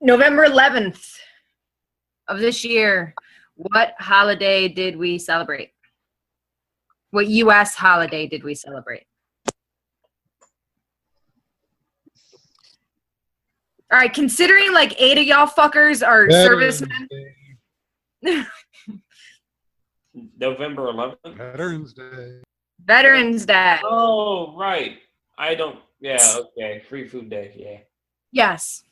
November 11th of this year, what holiday did we celebrate? What U.S. holiday did we celebrate? All right, considering like 8 of y'all fuckers are servicemen. November 11th? Veterans Day. Veterans Day. Oh, right. Yeah, okay. Free food day, yeah. Yes.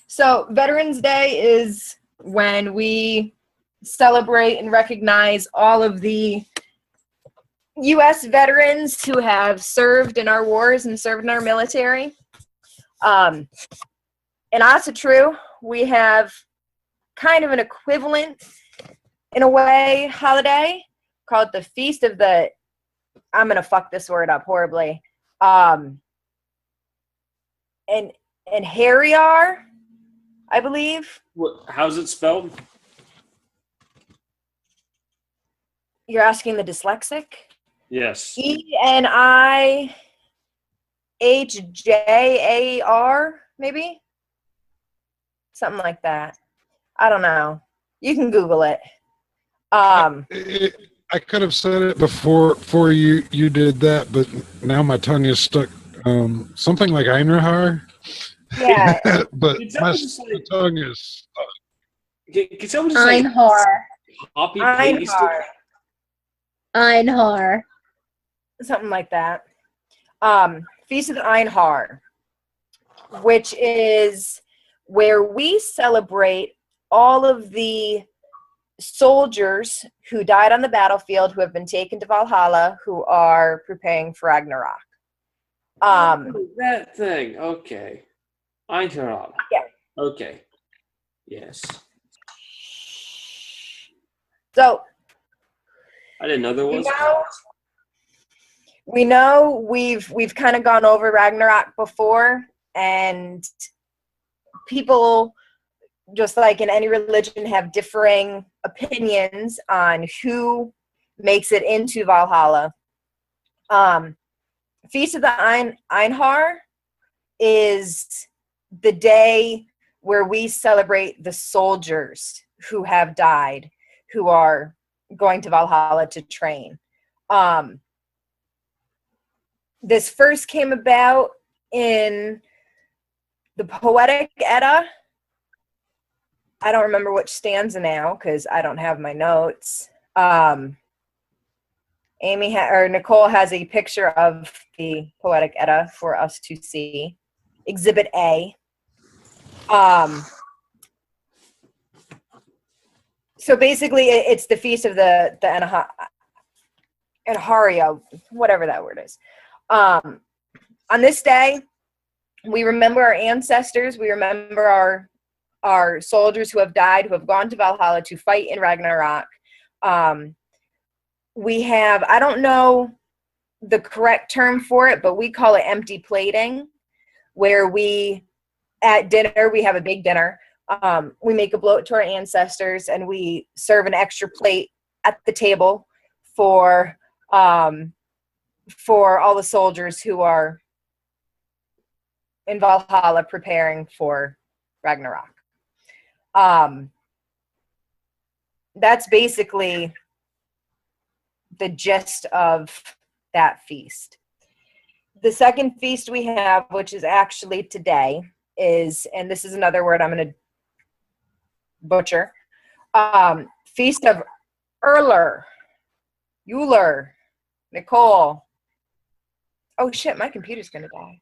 So Veterans Day is when we celebrate and recognize all of the U.S. veterans who have served in our wars and served in our military. In Asatru, we have kind of an equivalent, in a way, holiday called the Feast of the, I'm going to fuck this word up horribly, and Eirnjar, I believe. How's it spelled? You're asking the dyslexic? Yes. Eirnjar, maybe? Something like that. I don't know. You can Google it. I could have said it before you did that, but now my tongue is stuck. Something like Eirnjar. Yeah. But my tongue is stuck. Can someone just say copy paste it? Eirnjar. Something like that. Feast of Eirnjar, which is where we celebrate all of the soldiers who died on the battlefield, who have been taken to Valhalla, who are preparing for Ragnarok. That thing. Okay. Eirnjar. Yeah. Okay. Yes. So I didn't know there was. We know we've kind of gone over Ragnarok before, and people, just like in any religion, have differing opinions on who makes it into Valhalla. Feast of the Eirnjar is the day where we celebrate the soldiers who have died, who are going to Valhalla to train. This first came about in the Poetic Edda. I don't remember which stanza now because I don't have my notes. Nicole has a picture of the Poetic Edda for us to see. Exhibit A. So basically, it's the feast of the Eirnjar, whatever that word is. On this day, we remember our ancestors. We remember our soldiers who have died, who have gone to Valhalla to fight in Ragnarok. We have, I don't know the correct term for it, but we call it empty plating, where at dinner, we have a big dinner. We make a bloat to our ancestors, and we serve an extra plate at the table for all the soldiers who are in Valhalla preparing for Ragnarok. That's basically the gist of that feast. The second feast we have, which is actually today, is, and this is another word I'm going to butcher, Feast of Eirnjar. Nicole. Oh shit, my computer's going to die.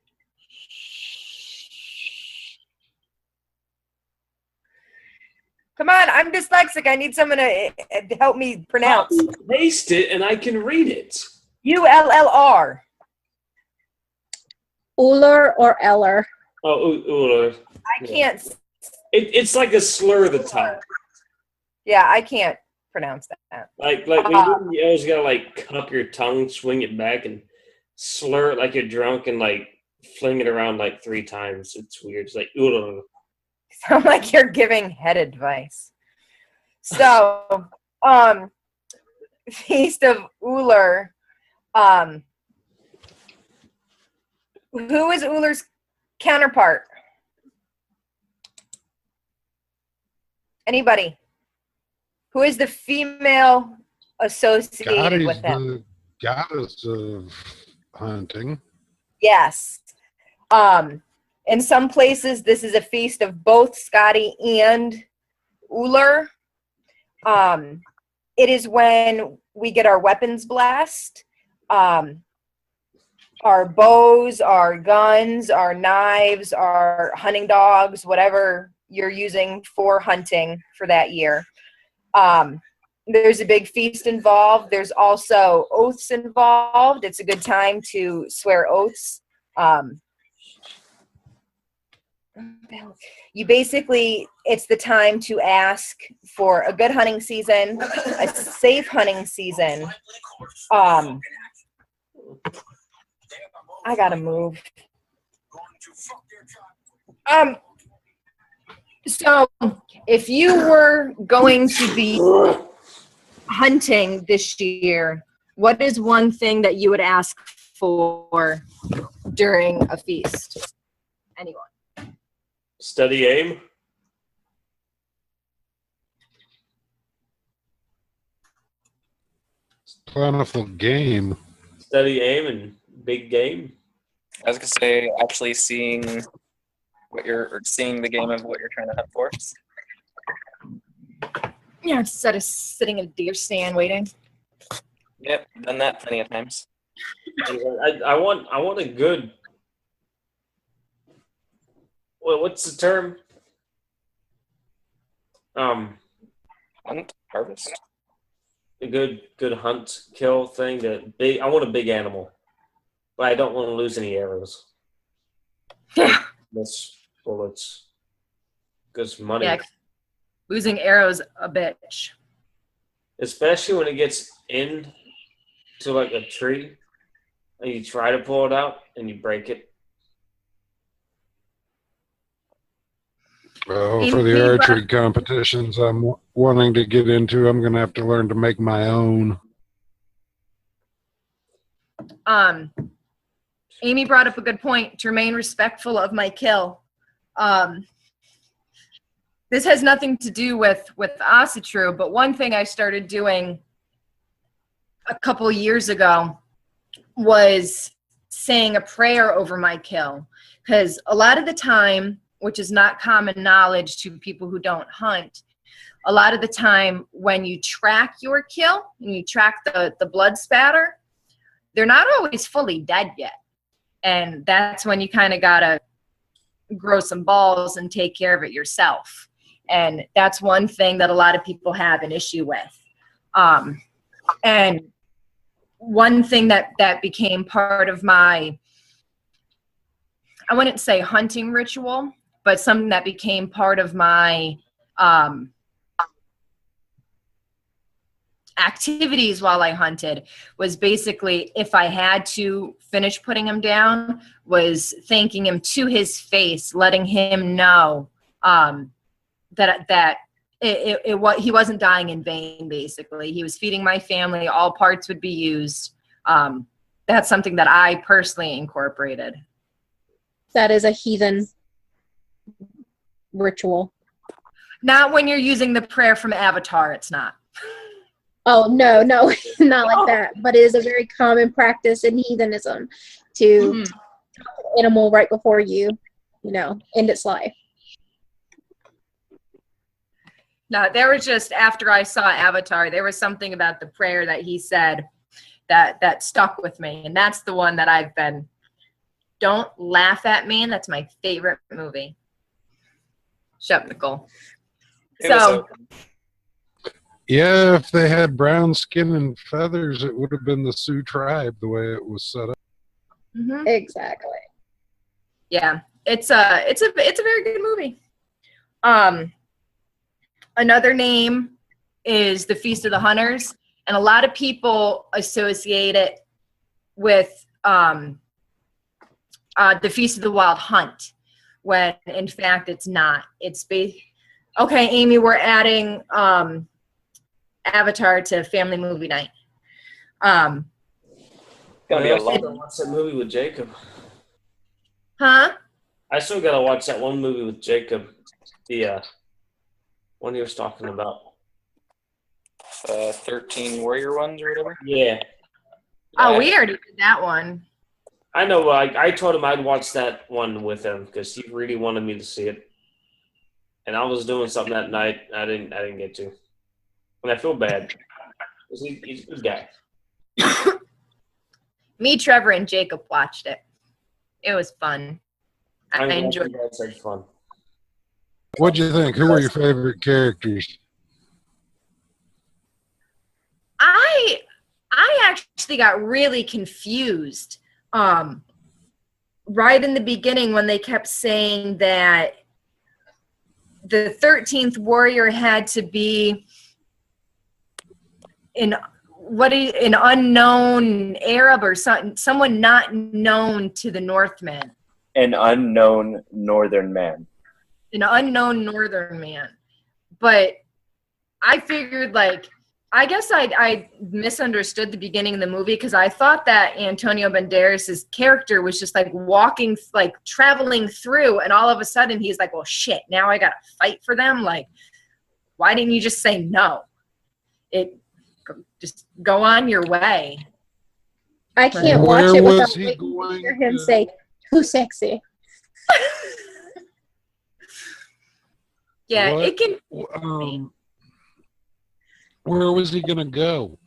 Come on, I'm dyslexic. I need someone to help me pronounce. Paste it and I can read it. Ullr. Uller or Eller. Oh, Uller. I can't. It's like a slur at the top. Yeah, I can't pronounce that. Like when you always gotta like cup your tongue, swing it back, and slur it like you're drunk, and like fling it around like 3 times. It's weird. It's like Uller. Sound like you're giving head advice. So, Feast of Ullr. Who is Uller's counterpart? Anybody? Who is the female associated with him? The goddess of hunting. Yes. In some places, this is a feast of both Scotty and Uller. It is when we get our weapons blessed. Our bows, our guns, our knives, our hunting dogs, whatever you're using for hunting for that year. There's a big feast involved. There's also oaths involved. It's a good time to swear oaths. You basically, it's the time to ask for a good hunting season, a safe hunting season. I gotta move. So if you were going to be hunting this year, what is one thing that you would ask for during a feast? Anyone? Steady aim. Plentiful game. Steady aim and big game. I was gonna say actually seeing the game of what you're trying to hunt for. Yeah, instead of sitting in a deer stand waiting. Yep, done that plenty of times. I want a good. Well, what's the term? Hunt, harvest. A good hunt kill thing. I want a big animal, but I don't want to lose any arrows. Miss bullets. Because money. Yeah, losing arrows a bitch. Especially when it gets in to like a tree and you try to pull it out and you break it. Oh, for the archery competitions I'm wanting to get into, I'm going to have to learn to make my own. Amy brought up a good point to remain respectful of my kill. This has nothing to do with Asatru, but one thing I started doing a couple years ago was saying a prayer over my kill. Because a lot of the time, which is not common knowledge to people who don't hunt, a lot of the time when you track your kill and you track the blood spatter, they're not always fully dead yet. And that's when you kind of got to grow some balls and take care of it yourself. And that's one thing that a lot of people have an issue with. And one thing that became part of my, I wouldn't say hunting ritual, but something that became part of my activities while I hunted was basically, if I had to finish putting him down, was thanking him to his face, letting him know that he wasn't dying in vain. Basically, he was feeding my family. All parts would be used. That's something that I personally incorporated. That is a heathen ritual. Not when you're using the prayer from Avatar. It's not. Oh, no, not like that. But it is a very common practice in heathenism to kill an animal right before you end its life. No, there was just, after I saw Avatar, there was something about the prayer that he said that stuck with me. And that's the one that I've been, don't laugh at me. And that's my favorite movie. Shut up, Nicole. So, yeah, if they had brown skin and feathers, it would have been the Sioux tribe the way it was set up. mm-hmm. Exactly. Yeah, it's a very good movie. Another name is the Feast of the Hunters, and a lot of people associate it with the Feast of the Wild Hunt, when in fact it's not. It's okay, Amy, we're adding Avatar to family movie night. Gonna be a I lot. still gotta watch that movie with Jacob. Huh? I still gotta watch that one movie with Jacob. The One he was talking about. 13 warrior ones or whatever. Yeah. Oh, we already did that one. I know. I told him I'd watch that one with him because he really wanted me to see it, and I was doing something that night. I didn't get to, and I feel bad. He's a good guy. Me, Trevor, and Jacob watched it. It was fun. I enjoyed it. That's fun. What'd you think? Who were your favorite characters? I actually got really confused right in the beginning when they kept saying that the 13th warrior had to be an unknown Arab or someone not known to the Northmen. An unknown northern man. An unknown northern man. But I figured, I guess I misunderstood the beginning of the movie because I thought that Antonio Banderas' character was just walking, traveling through, and all of a sudden he's like, well, shit, now I got to fight for them? Why didn't you just say no? Just go on your way. I can't watch it without waiting to hear him say, too sexy. Yeah, What? it can. Where was he going to go?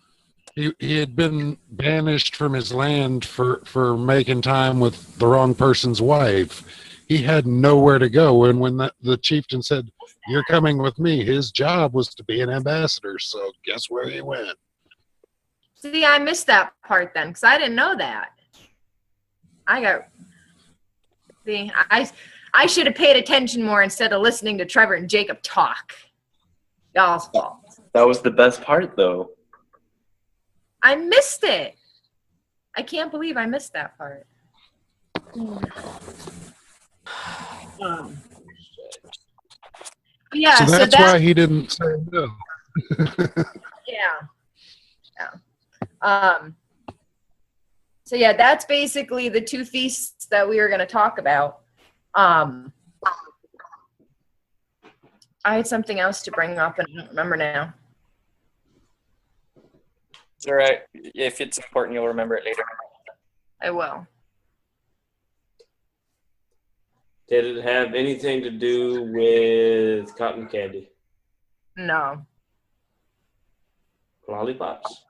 He had been banished from his land for making time with the wrong person's wife. He had nowhere to go. And when the chieftain said, "You're coming with me," his job was to be an ambassador. So guess where he went? See, I missed that part then because I didn't know that. I should have paid attention more instead of listening to Trevor and Jacob talk. Y'all's fault. That was the best part, though. I missed it. I can't believe I missed that part. Yeah, so that's why he didn't say no. Yeah. So yeah, that's basically the two feasts that we were going to talk about. I had something else to bring up, and I don't remember now. It's all right. If it's important, you'll remember it later. I will. Did it have anything to do with cotton candy? No. Lollipops?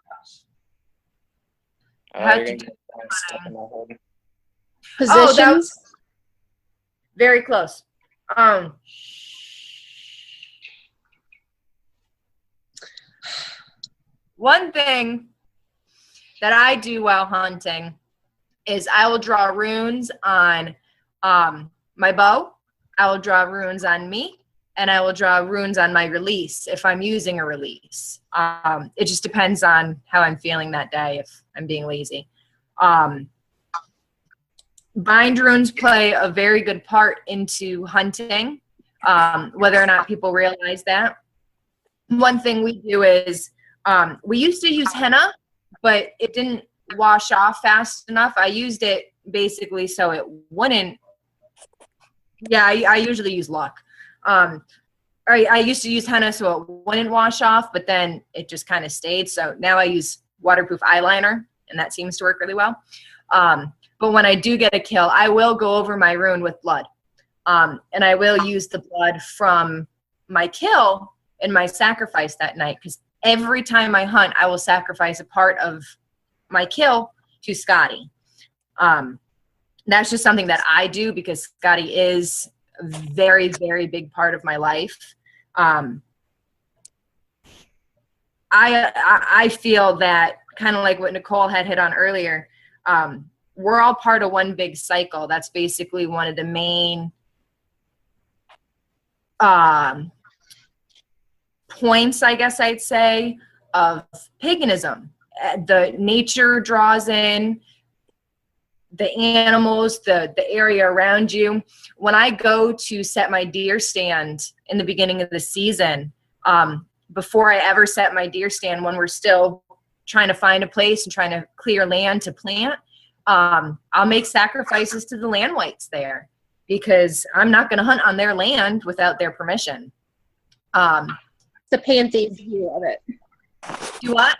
Had You're to gonna do get that stuck in my head. Oh, Positions. that was very close. One thing that I do while hunting is I will draw runes on my bow. I will draw runes on me, and I will draw runes on my release if I'm using a release. It just depends on how I'm feeling that day if I'm being lazy. Bind runes play a very good part into hunting, whether or not people realize that. One thing we do is we used to use henna, but it didn't wash off fast enough. I used it basically so it wouldn't. Yeah, I usually use luck. I used to use henna so it wouldn't wash off, but then it just kind of stayed. So now I use waterproof eyeliner, and that seems to work really well. But when I do get a kill, I will go over my rune with blood. And I will use the blood from my kill in my sacrifice that night, because every time I hunt, I will sacrifice a part of my kill to Scotty. That's just something that I do because Scotty is a very, very big part of my life. I feel that, kind of like what Nicole had hit on earlier, we're all part of one big cycle. That's basically one of the main points, I guess I'd say, of paganism. The nature draws in the animals, the area around you. When I go to set my deer stand in the beginning of the season, before I ever set my deer stand, when we're still trying to find a place and trying to clear land to plant, I'll make sacrifices to the land whites there, because I'm not going to hunt on their land without their permission. The pantheist view of it. Do what?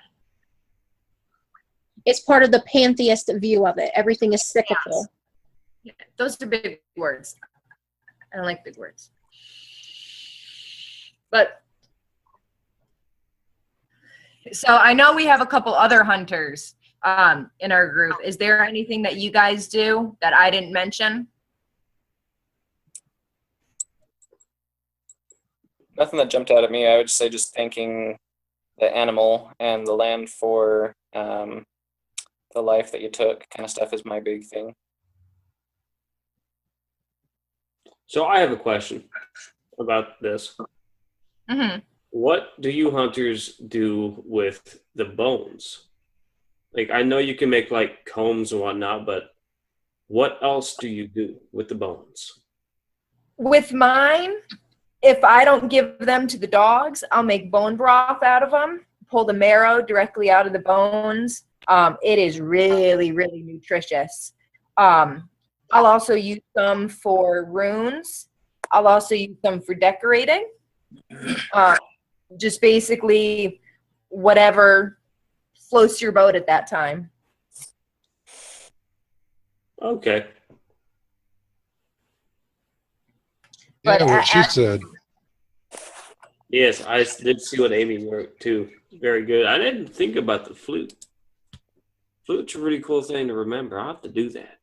It's part of the pantheist view of it. Everything is cyclical. Yeah, those are big words. I don't like big words. But so I know we have a couple other hunters in our group. Is there anything that you guys do that I didn't mention? Nothing that jumped out at me. I would say just thanking the animal and the land for the life that you took, kind of stuff is my big thing. So I have a question about this. Mm-hmm. What do you hunters do with the bones? Like, I know you can make like combs and whatnot, but what else do you do with the bones? With mine, if I don't give them to the dogs, I'll make bone broth out of them, pull the marrow directly out of the bones. It is really, really nutritious. I'll also use them for runes. I'll also use them for decorating. Just basically whatever floats your boat at that time. Okay. But Yeah, what she said. Yes, I did see what Amy wrote too. Very good. I didn't think about the flute. Flute's a really cool thing to remember. I'll have to do that.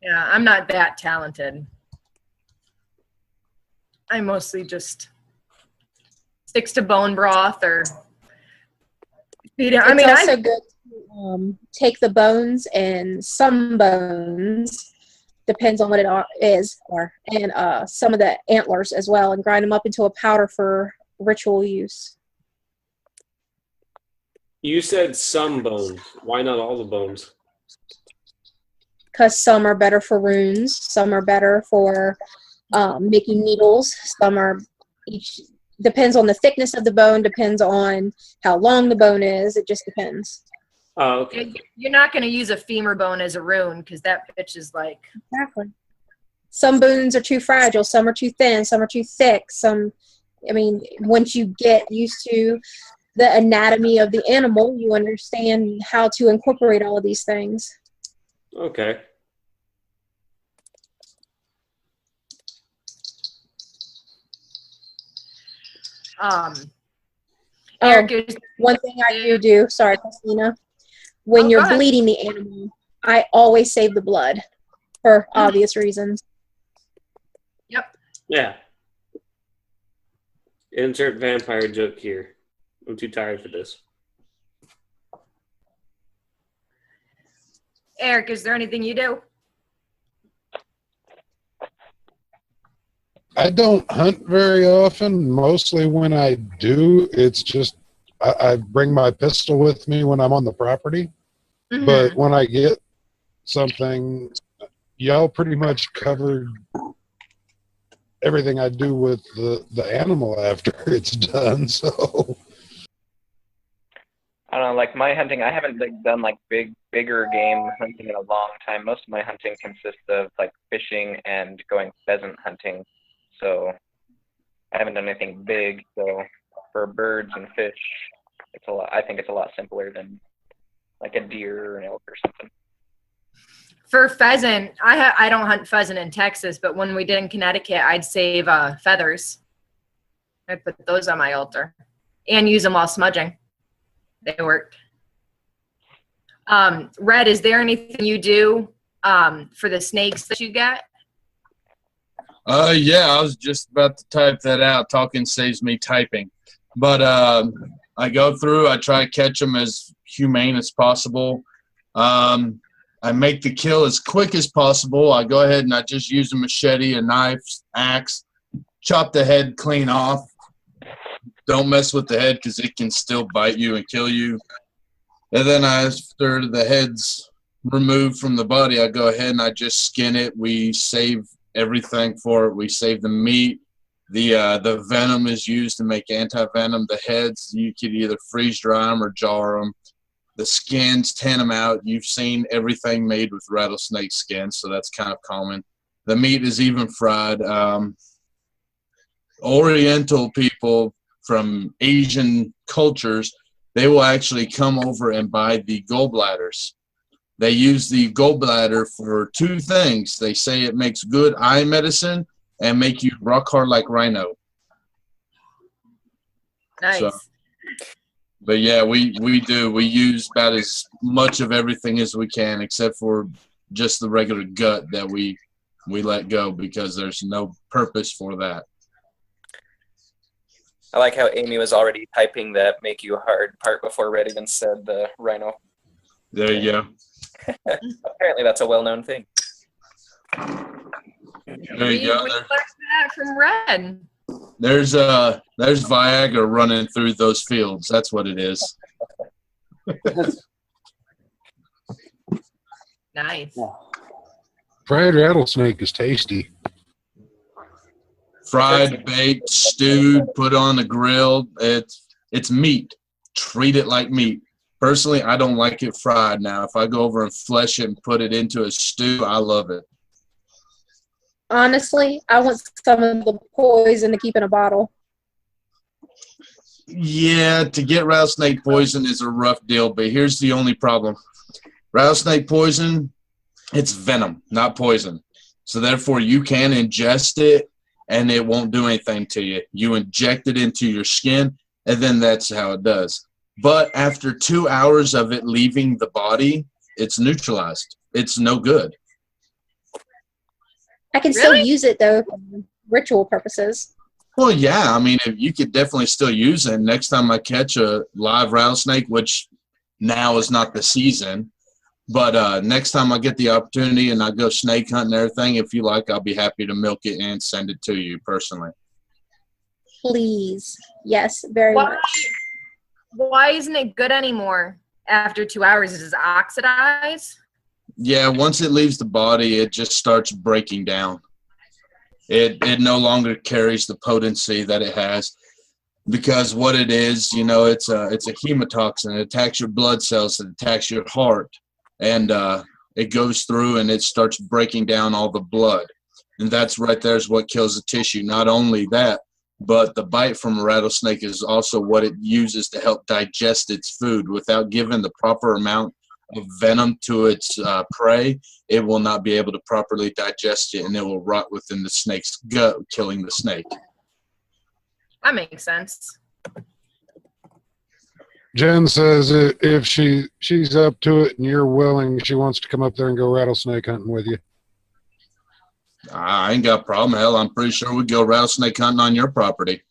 Yeah, I'm not that talented. I mostly just sticks to bone broth or feed it. I mean, it's also good to take the bones, and some bones, depends on what it is, and some of the antlers as well, and grind them up into a powder for ritual use. You said some bones. Why not all the bones? Because some are better for runes, some are better for making needles, some are each depends on the thickness of the bone, depends on how long the bone is. It just depends. Oh, okay. You're not going to use a femur bone as a rune because that bitch is like. Exactly. Some bones are too fragile, some are too thin, some are too thick. Once you get used to the anatomy of the animal, you understand how to incorporate all of these things. Okay. Eric, one thing I do, sorry, Christina, when you're bleeding the animal, I always save the blood for obvious reasons. Yep. Yeah. Insert vampire joke here. I'm too tired for this. Eric, is there anything you do? I don't hunt very often. Mostly when I do, it's just I bring my pistol with me when I'm on the property. Mm-hmm. But when I get something, y'all pretty much covered everything I do with the animal after it's done. So I don't know, like my hunting, I haven't done like bigger game hunting in a long time. Most of my hunting consists of like fishing and going pheasant hunting. So I haven't done anything big. So for birds and fish, I think it's a lot simpler than like a deer or an elk or something. For pheasant, I don't hunt pheasant in Texas, but when we did in Connecticut, I'd save feathers. I'd put those on my altar and use them while smudging. They worked. Red, is there anything you do for the snakes that you get? Yeah, I was just about to type that out. Talking saves me typing. But I go through, I try to catch them as humane as possible. I make the kill as quick as possible. I go ahead and I just use a machete, a knife, axe, chop the head clean off. Don't mess with the head because it can still bite you and kill you. And then after the head's removed from the body, I go ahead and I just skin it. We save everything for it. We save the meat. The venom is used to make anti-venom. The heads, you could either freeze dry them or jar them. The skins, tan them out. You've seen everything made with rattlesnake skin, so that's kind of common. The meat is even fried. Oriental people from Asian cultures, they will actually come over and buy the gallbladders. They use the gallbladder for two things. They say it makes good eye medicine and make you rock hard like rhino. Nice. So, but yeah, we do. We use about as much of everything as we can, except for just the regular gut that we let go because there's no purpose for that. I like how Amy was already typing that make you hard part before Red even said the rhino. There you go. Apparently that's a well-known thing. There you go. We learned that from Red. There's Viagra running through those fields. That's what it is. Nice. Fried rattlesnake is tasty. Fried, baked, stewed, put on the grill. It's meat. Treat it like meat. Personally, I don't like it fried. Now, if I go over and flesh it and put it into a stew, I love it. Honestly, I want some of the poison to keep in a bottle. Yeah, to get rattlesnake poison is a rough deal, but here's the only problem. Rattlesnake poison, it's venom, not poison. So therefore, you can ingest it, and it won't do anything to you. You inject it into your skin, and then that's how it does. But after 2 hours of it leaving the body, it's neutralized. It's no good. I can still use it, though, for ritual purposes. Well, yeah. I mean, you could definitely still use it. Next time I catch a live rattlesnake, which now is not the season, but next time I get the opportunity and I go snake hunting and everything, if you like, I'll be happy to milk it and send it to you personally. Please. Yes, very much. Why isn't it good anymore after 2 hours? Does it oxidize? Yeah, once it leaves the body, it just starts breaking down. It no longer carries the potency that it has because what it is, it's a hemotoxin. It attacks your blood cells. It attacks your heart. And it goes through and it starts breaking down all the blood. And that's right there is what kills the tissue. Not only that, but the bite from a rattlesnake is also what it uses to help digest its food. Without giving the proper amount of venom to its prey, it will not be able to properly digest it, and it will rot within the snake's gut, killing the snake. That makes sense. Jen says if she's up to it and you're willing, she wants to come up there and go rattlesnake hunting with you. I ain't got a problem. Hell, I'm pretty sure we'd go rattlesnake hunting on your property.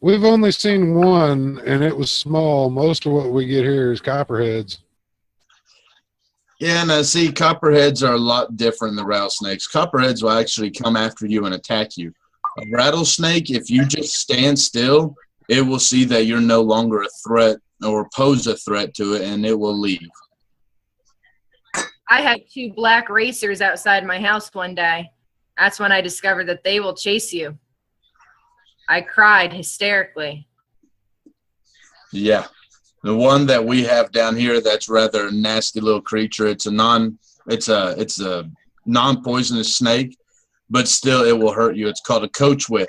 We've only seen one, and it was small. Most of what we get here is copperheads. Yeah, now see, copperheads are a lot different than rattlesnakes. Copperheads will actually come after you and attack you. A rattlesnake, if you just stand still, it will see that you're no longer a threat or pose a threat to it, and it will leave. I had 2 black racers outside my house one day. That's when I discovered that they will chase you. I cried hysterically. Yeah. The one that we have down here that's rather a nasty little creature. It's a non-poisonous snake, but still it will hurt you. It's called a coachwhip.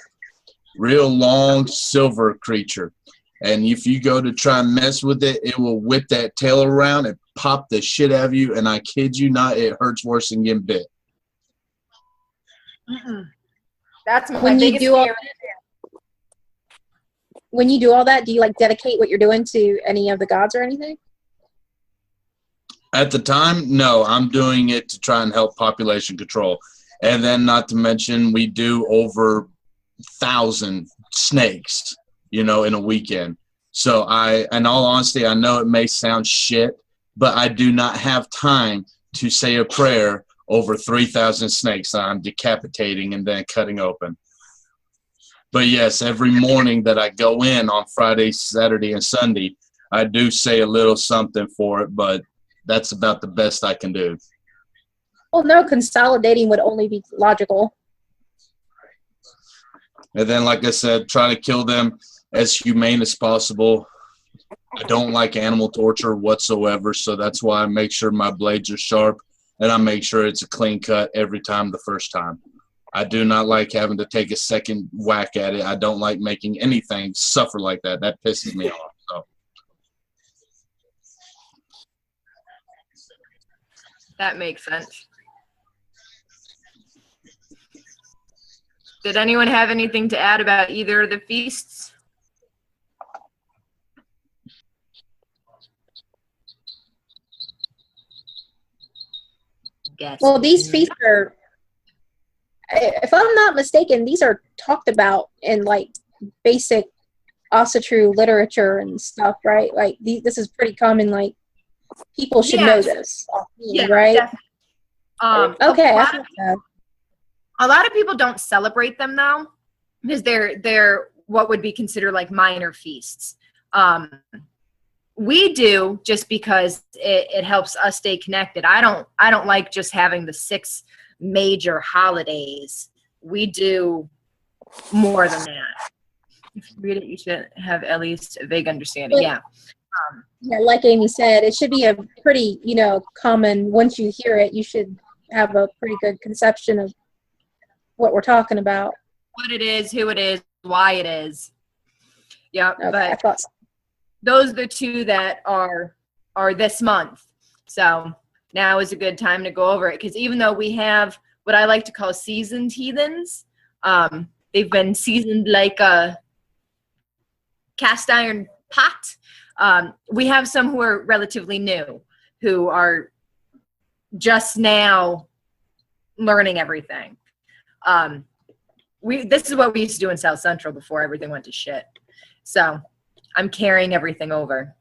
Real long silver creature. And if you go to try and mess with it, it will whip that tail around and pop the shit out of you. And I kid you not, it hurts worse than getting bit. That's my When you biggest do all fear. When you do all that, do you dedicate what you're doing to any of the gods or anything? At the time, no. I'm doing it to try and help population control. And then not to mention, we do over 1,000 snakes, in a weekend. So in all honesty, I know it may sound shit, but I do not have time to say a prayer over 3,000 snakes that I'm decapitating and then cutting open. But yes, every morning that I go in on Friday, Saturday, and Sunday, I do say a little something for it, but that's about the best I can do. Well, no, consolidating would only be logical. And then, like I said, try to kill them as humane as possible. I don't like animal torture whatsoever, so that's why I make sure my blades are sharp, and I make sure it's a clean cut every time the first time. I do not like having to take a second whack at it. I don't like making anything suffer like that. That pisses me off. So. That makes sense. Did anyone have anything to add about either of the feasts? Yes. Well, these feasts are, if I'm not mistaken, these are talked about in like basic Asatru literature and stuff, right? Like this is pretty common. Like people should know this, right? Definitely. Okay, A I lot, think so. a lot of people don't celebrate them though, because they're what would be considered like minor feasts. We do just because it helps us stay connected. I don't like just having the 6 major holidays. We do more than that. If you read it, you should have at least a vague understanding. Yeah. Yeah, like Amy said, it should be a pretty, common, once you hear it, you should have a pretty good conception of what we're talking about. What it is, who it is, why it is. Yeah, Okay, but I thought so. those are the 2 that are this month. So now is a good time to go over it, because even though we have what I like to call seasoned heathens, they've been seasoned like a cast iron pot. We have some who are relatively new, who are just now learning everything. This is what we used to do in South Central before everything went to shit. So I'm carrying everything over.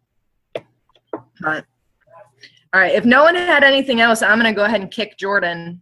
All right. If no one had anything else, I'm going to go ahead and kick Jordan